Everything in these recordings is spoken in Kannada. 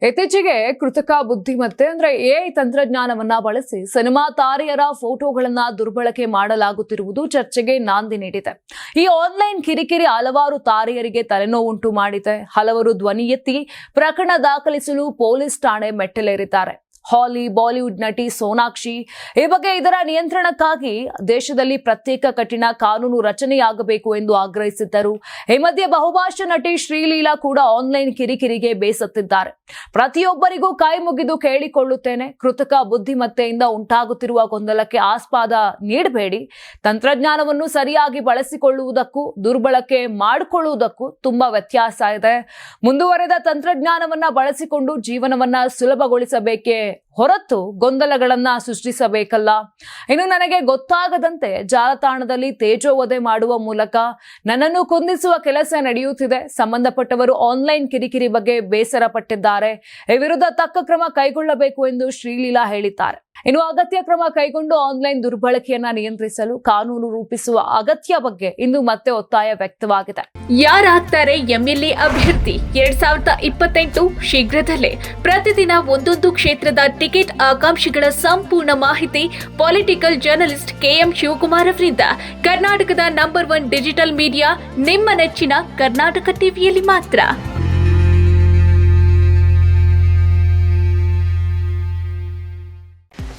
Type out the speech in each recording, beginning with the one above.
ಇತ್ತೀಚೆಗೆ ಕೃತಕ ಬುದ್ಧಿಮತ್ತೆ ಎಐ ತಂತ್ರಜ್ಞಾನವನ್ನ ಬಳಸಿ ಸಿನಿಮಾ ತಾರೆಯರ ಫೋಟೋಗಳನ್ನ ದುರ್ಬಳಕೆ ಮಾಡಲಾಗುತ್ತಿರುವುದು ಚರ್ಚೆಗೆ ನಾಂದಿ ನೀಡಿದೆ. ಈ ಆನ್ಲೈನ್ ಕಿರಿಕಿರಿ ಹಲವಾರು ತಾರೆಯರಿಗೆ ತಲೆನೋವುಂಟು ಮಾಡಿದೆ. ಹಲವರು ಧ್ವನಿ ಎತ್ತಿ ಪ್ರಕರಣ ದಾಖಲಿಸಲು ಪೊಲೀಸ್ ಠಾಣೆ ಮೆಟ್ಟಿಲೇರಿದ್ದಾರೆ. ಹಾಲಿ ಬಾಲಿವುಡ್ ನಟಿ ಸೋನಾಕ್ಷಿ ಈ ಬಗ್ಗೆ ಇದರ ನಿಯಂತ್ರಣಕ್ಕಾಗಿ ದೇಶದಲ್ಲಿ ಪ್ರತ್ಯೇಕ ಕಠಿಣ ಕಾನೂನು ರಚನೆಯಾಗಬೇಕು ಎಂದು ಆಗ್ರಹಿಸಿದ್ದರು. ಈ ಮಧ್ಯೆ ಬಹುಭಾಷಾ ನಟಿ ಶ್ರೀಲೀಲಾ ಕೂಡ ಆನ್ಲೈನ್ ಕಿರಿಕಿರಿಗೆ ಬೇಸತ್ತಿದ್ದಾರೆ. ಪ್ರತಿಯೊಬ್ಬರಿಗೂ ಕೈ ಮುಗಿದು ಕೇಳಿಕೊಳ್ಳುತ್ತೇನೆ, ಕೃತಕ ಬುದ್ಧಿಮತ್ತೆಯಿಂದ ಉಂಟಾಗುತ್ತಿರುವ ಗೊಂದಲಕ್ಕೆ ಆಸ್ಪದ ನೀಡಬೇಡಿ. ತಂತ್ರಜ್ಞಾನವನ್ನು ಸರಿಯಾಗಿ ಬಳಸಿಕೊಳ್ಳುವುದಕ್ಕೂ ದುರ್ಬಳಕೆ ಮಾಡಿಕೊಳ್ಳುವುದಕ್ಕೂ ತುಂಬಾ ವ್ಯತ್ಯಾಸ ಇದೆ. ಮುಂದುವರೆದ ತಂತ್ರಜ್ಞಾನವನ್ನ ಬಳಸಿಕೊಂಡು ಜೀವನವನ್ನ ಸುಲಭಗೊಳಿಸಬೇಕೇ ಹೊರತು ಗೊಂದಲಗಳನ್ನ ಸೃಷ್ಟಿಸಬೇಕಲ್ಲ. ಇನ್ನು ನನಗೆ ಗೊತ್ತಾಗದಂತೆ ಜಾಲತಾಣದಲ್ಲಿ ತೇಜೋವಧೆ ಮಾಡುವ ಮೂಲಕ ನನ್ನನ್ನು ಕುಂದಿಸುವ ಕೆಲಸ ನಡೆಯುತ್ತಿದೆ. ಸಂಬಂಧಪಟ್ಟವರು ಆನ್ಲೈನ್ ಕಿರಿಕಿರಿ ಬಗ್ಗೆ ಬೇಸರ ಪಟ್ಟಿದ್ದಾರೆ. ಈ ವಿರುದ್ಧ ತಕ್ಕ ಕ್ರಮ ಕೈಗೊಳ್ಳಬೇಕು ಎಂದು ಶ್ರೀಲೀಲಾ ಹೇಳಿದ್ದಾರೆ. ಇನ್ನು ಅಗತ್ಯ ಕ್ರಮ ಕೈಗೊಂಡು ಆನ್ಲೈನ್ ದುರ್ಬಳಕೆಯನ್ನ ನಿಯಂತ್ರಿಸಲು ಕಾನೂನು ರೂಪಿಸುವ ಅಗತ್ಯ ಬಗ್ಗೆ ಇಂದು ಮತ್ತೆ ಒತ್ತಾಯ ವ್ಯಕ್ತವಾಗಿದೆ. ಯಾರಾಗ್ತಾರೆ ಎಂಎಲ್ಎ ಅಭ್ಯರ್ಥಿ 2028 ಶೀಘ್ರದಲ್ಲೇ. ಪ್ರತಿದಿನ ಒಂದೊಂದು ಕ್ಷೇತ್ರದ ಟಿಕೆಟ್ ಆಕಾಂಕ್ಷಿಗಳ ಸಂಪೂರ್ಣ ಮಾಹಿತಿ ಪೊಲಿಟಿಕಲ್ ಜರ್ನಲಿಸ್ಟ್ ಕೆಎಂ ಶಿವಕುಮಾರ್ ಅವರಿಂದ. ಕರ್ನಾಟಕದ ನಂಬರ್ 1 ಡಿಜಿಟಲ್ ಮೀಡಿಯಾ ನಿಮ್ಮ ನೆಚ್ಚಿನ ಕರ್ನಾಟಕ ಟಿವಿಯಲ್ಲಿ ಮಾತ್ರ.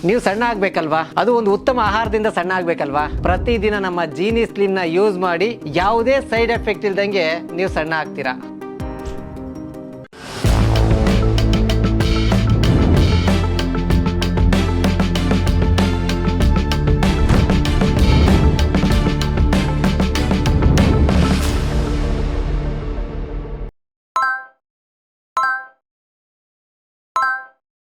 ನೀವು ಸಣ್ಣ ಆಗ್ಬೇಕಲ್ವಾ? ಅದು ಒಂದು ಉತ್ತಮ ಆಹಾರದಿಂದ ಸಣ್ಣ ಆಗ್ಬೇಕಲ್ವಾ? ಪ್ರತಿದಿನ ನಮ್ಮ ಜೀನಿ ಸ್ಲಿಮ್ ನ ಯೂಸ್ ಮಾಡಿ ಯಾವುದೇ ಸೈಡ್ ಎಫೆಕ್ಟ್ ಇಲ್ದಂಗೆ ನೀವು ಸಣ್ಣ ಆಗ್ತೀರಾ.